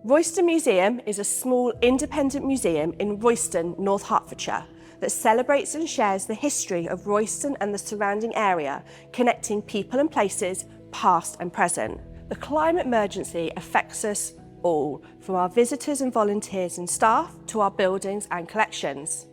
Royston Museum is a small independent museum in Royston, North Hertfordshire, that celebrates and shares the history of Royston and the surrounding area, connecting people and places, past and present. The climate emergency affects us all, from our visitors and volunteers and staff to our buildings and collections.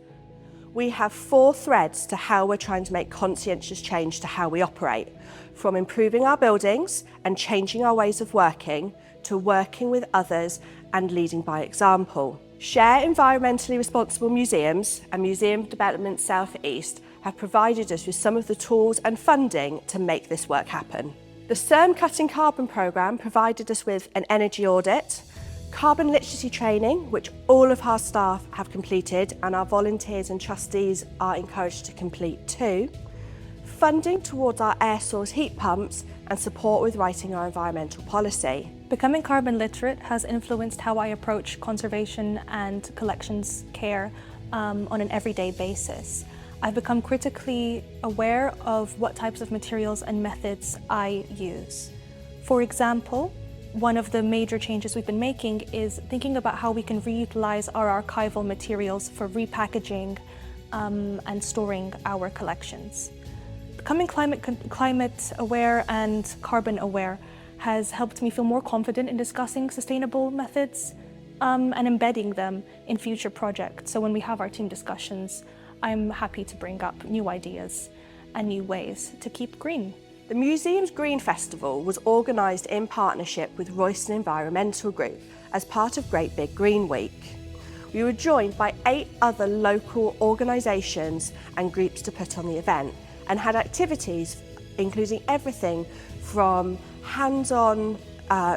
We have 4 threads to how we're trying to make conscientious change to how we operate, from improving our buildings and changing our ways of working, to working with others and leading by example. Share Environmentally Responsible Museums and Museum Development South East have provided us with some of the tools and funding to make this work happen. The CERM Cutting Carbon programme provided us with an energy audit, carbon literacy training, which all of our staff have completed and our volunteers and trustees are encouraged to complete too, funding towards our air source heat pumps and support with writing our environmental policy. Becoming carbon literate has influenced how I approach conservation and collections care on an everyday basis. I've become critically aware of what types of materials and methods I use. For example, one of the major changes we've been making is thinking about how we can reutilize our archival materials for repackaging and storing our collections. Becoming climate aware and carbon aware has helped me feel more confident in discussing sustainable methods and embedding them in future projects. So when we have our team discussions, I'm happy to bring up new ideas and new ways to keep green. The museum's Green Festival was organised in partnership with Royston Environmental Group as part of Great Big Green Week. We were joined by 8 other local organisations and groups to put on the event, and had activities including everything from hands-on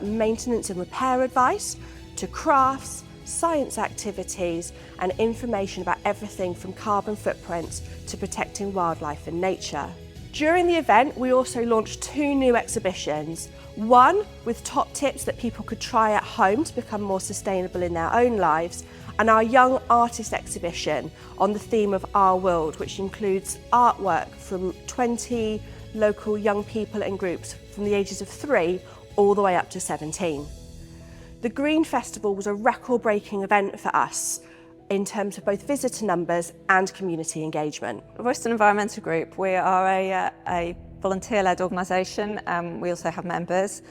maintenance and repair advice to crafts, science activities and information about everything from carbon footprints to protecting wildlife and nature. During the event, we also launched 2 new exhibitions, one with top tips that people could try at home to become more sustainable in their own lives, and our Young Artist exhibition on the theme of Our World, which includes artwork from 20 local young people and groups from the ages of 3 all the way up to 17. The Green Festival was a record-breaking event for us in terms of both visitor numbers and community engagement. Royston Environmental Group, we are a volunteer-led organisation. We also have members.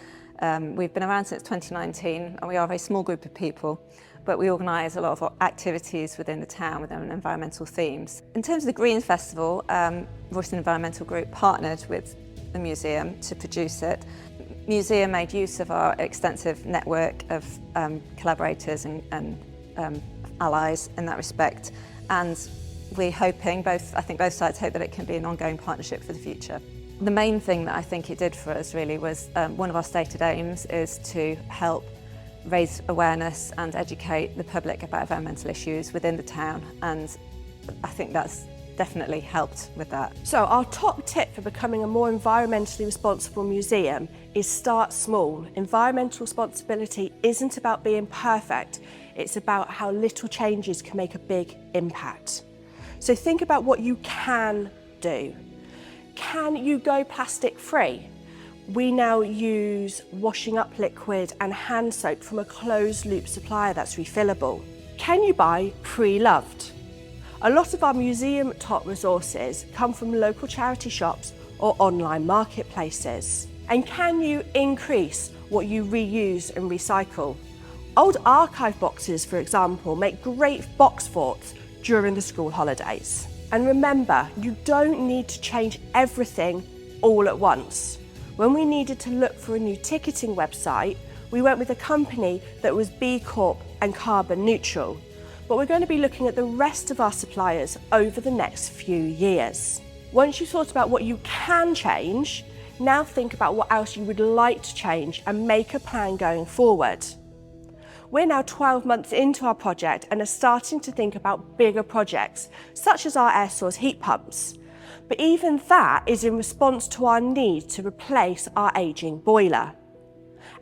We've been around since 2019 and we are a very small group of people, but we organise a lot of activities within the town with environmental themes. In terms of the Green Festival, Royston Environmental Group partnered with the museum to produce it. The museum made use of our extensive network of collaborators and allies in that respect, and we're hoping, I think both sides hope that it can be an ongoing partnership for the future. The main thing that I think it did for us really was one of our stated aims is to help raise awareness and educate the public about environmental issues within the town, and I think that's definitely helped with that. So our top tip for becoming a more environmentally responsible museum is start small. Environmental responsibility isn't about being perfect, it's about how little changes can make a big impact. So think about what you can do. Can you go plastic free? We now use washing up liquid and hand soap from a closed loop supplier that's refillable. Can you buy pre-loved? A lot of our museum top resources come from local charity shops or online marketplaces. And can you increase what you reuse and recycle? Old archive boxes, for example, make great box forts during the school holidays. And remember, you don't need to change everything all at once. When we needed to look for a new ticketing website, we went with a company that was B Corp and carbon neutral. But we're going to be looking at the rest of our suppliers over the next few years. Once you've thought about what you can change, now think about what else you would like to change and make a plan going forward. We're now 12 months into our project and are starting to think about bigger projects, such as our air source heat pumps. But even that is in response to our need to replace our ageing boiler.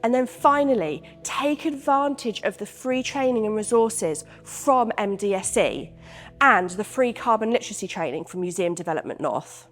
And then finally, take advantage of the free training and resources from MDSE and the free carbon literacy training from Museum Development North.